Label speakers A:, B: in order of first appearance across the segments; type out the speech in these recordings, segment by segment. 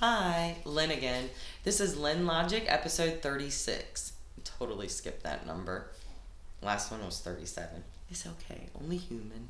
A: Hi, Lynn again. This is Lynn Logic, episode 36. Totally skipped that number. Last one was 37. It's okay, only human.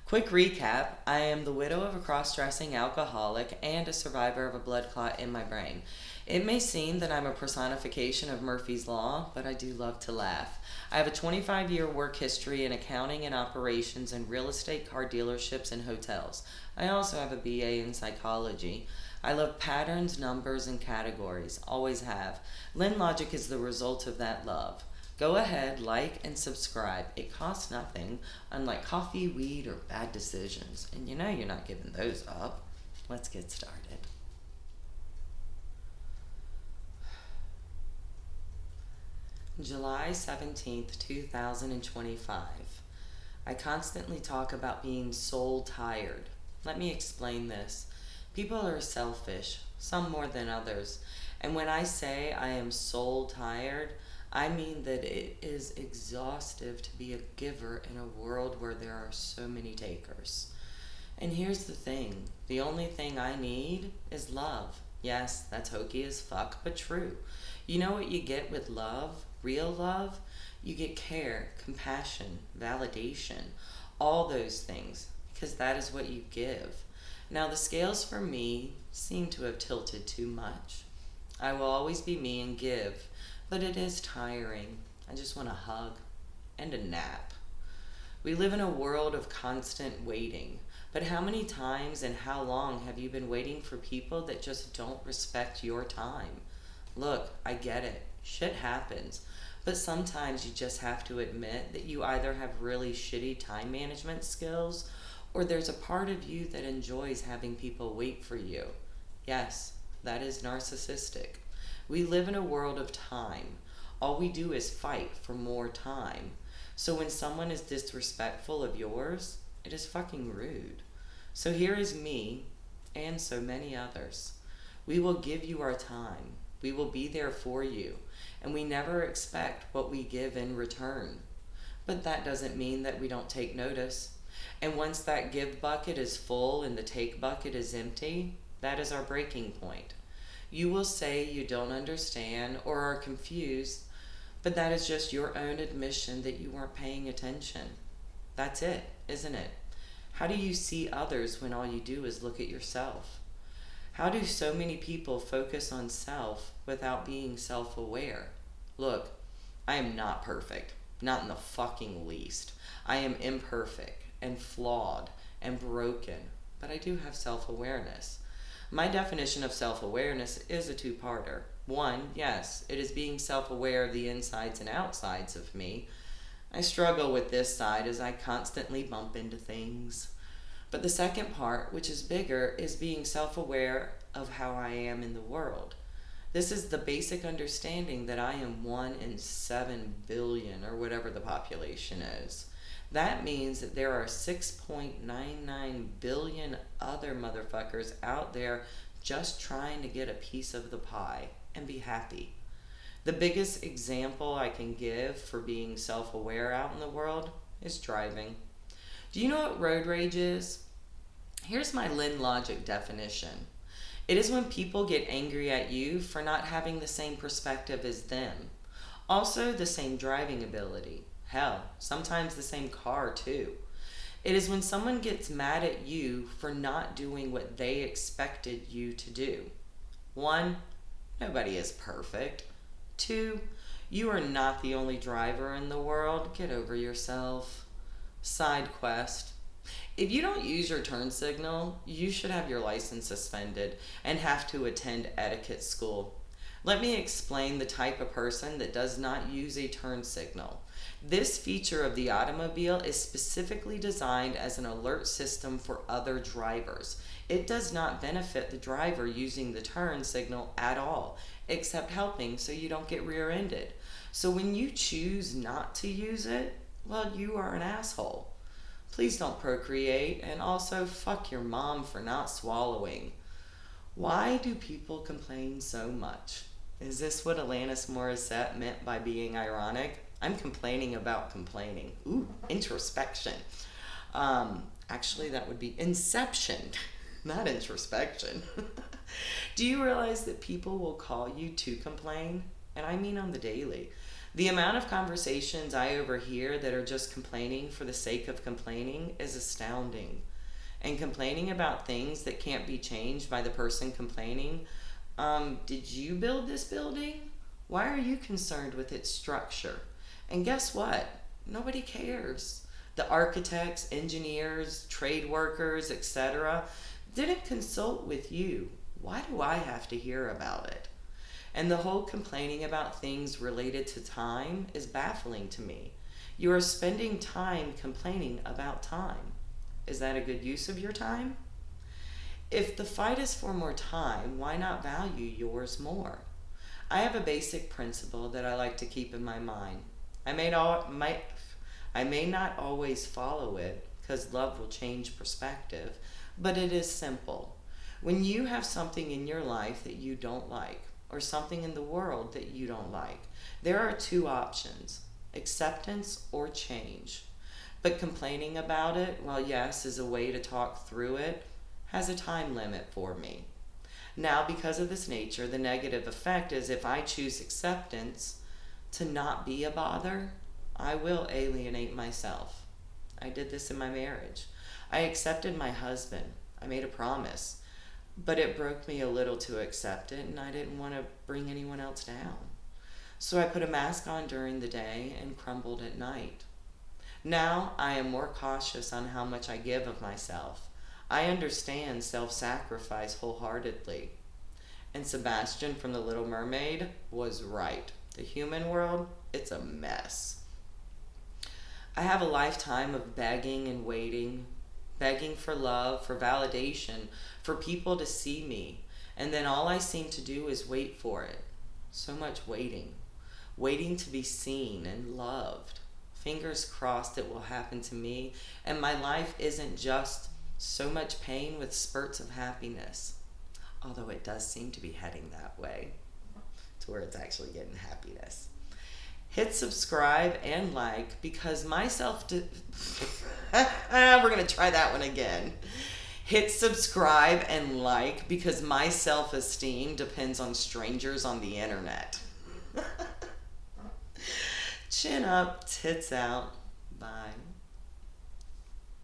A: Quick recap: I am the widow of a cross dressing alcoholic and a survivor of a blood clot in my brain. It may seem that I'm a personification of Murphy's Law, but I do love to laugh. I have a 25-year work history in accounting and operations in real estate, car dealerships, and hotels. I also have a BA in psychology. I love patterns, numbers, and categories. Always have. Lynn Logic is the result of that love. Go ahead, like, and subscribe. It costs nothing, unlike coffee, weed, or bad decisions. And you know you're not giving those up. Let's get started. July 17th, 2025. I constantly talk about being soul tired. Let me explain this. People are selfish, some more than others. And when I say I am soul tired, I mean that it is exhaustive to be a giver in a world where there are so many takers. And here's the thing: the only thing I need is love. Yes, that's hokey as fuck, but true. You know what you get with love? Real love? You get care, compassion, validation, all those things, because that is what you give. Now, the scales for me seem to have tilted too much. I will always be me and give, but it is tiring. I just want a hug and a nap. We live in a world of constant waiting, but how many times and how long have you been waiting for people that just don't respect your time? Look, I get it. Shit happens. But sometimes you just have to admit that you either have really shitty time management skills or there's a part of you that enjoys having people wait for you. Yes, that is narcissistic. We live in a world of time. All we do is fight for more time. So when someone is disrespectful of yours, it is fucking rude. So here is me, and so many others. We will give you our time. We will be there for you. And we never expect what we give in return. But that doesn't mean that we don't take notice. And once that give bucket is full and the take bucket is empty, that is our breaking point. You will say you don't understand or are confused, but that is just your own admission that you weren't paying attention. That's it, isn't it? How do you see others when all you do is look at yourself? How do so many people focus on self without being self-aware? Look, I am not perfect, not in the fucking least. I am imperfect and flawed and broken, but I do have self-awareness. My definition of self-awareness is a two-parter. One, yes, it is being self-aware of the insides and outsides of me. I struggle with this side as I constantly bump into things. But the second part, which is bigger, is being self-aware of how I am in the world. This is the basic understanding that I am 1 in 7 billion, or whatever the population is. That means that there are 6.99 billion other motherfuckers out there just trying to get a piece of the pie and be happy. The biggest example I can give for being self-aware out in the world is driving. Do you know what road rage is? Here's my Lynn Logic definition. It is when people get angry at you for not having the same perspective as them. Also, the same driving ability. Hell, sometimes the same car too. It is when someone gets mad at you for not doing what they expected you to do. 1, nobody is perfect. 2, you are not the only driver in the world. Get over yourself. Side quest. If you don't use your turn signal, you should have your license suspended and have to attend etiquette school. Let me explain the type of person that does not use a turn signal. This feature of the automobile is specifically designed as an alert system for other drivers. It does not benefit the driver using the turn signal at all, except helping so you don't get rear-ended. So when you choose not to use it, well, you are an asshole. Please don't procreate, and also fuck your mom for not swallowing. Why do people complain so much? Is this what Alanis Morissette meant by being ironic? I'm complaining about complaining. Ooh, introspection. Actually, that would be inception, not introspection. Do you realize that people will call you to complain? And I mean on the daily. The amount of conversations I overhear that are just complaining for the sake of complaining is astounding. And complaining about things that can't be changed by the person complaining. Did you build this building? Why are you concerned with its structure? And guess what? Nobody cares. The architects, engineers, trade workers, etc., didn't consult with you. Why do I have to hear about it? And the whole complaining about things related to time is baffling to me. You are spending time complaining about time. Is that a good use of your time? If the fight is for more time, why not value yours more? I have a basic principle that I like to keep in my mind. I may not always follow it because love will change perspective, but it is simple. When you have something in your life that you don't like, or something in the world that you don't like, there are two options: acceptance or change. But complaining about it, while yes, is a way to talk through it, has a time limit for me. Now, because of this nature, the negative effect is if I choose acceptance to not be a bother, I will alienate myself. I did this in my marriage. I accepted my husband. I made a promise. But it broke me a little to accept it, and I didn't want to bring anyone else down. So I put a mask on during the day and crumbled at night. Now I am more cautious on how much I give of myself. I understand self-sacrifice wholeheartedly. And Sebastian from The Little Mermaid was right. The human world, it's a mess. I have a lifetime of begging and waiting, begging for love, for validation, for people to see me. And then all I seem to do is wait for it. So much waiting. Waiting to be seen and loved. Fingers crossed it will happen to me, and my life isn't just so much pain with spurts of happiness. Although it does seem to be heading that way, to where it's actually getting happiness. Hit subscribe and like because we're going to try that one again. Hit subscribe and like because my self-esteem depends on strangers on the internet. Chin up, tits out. Bye.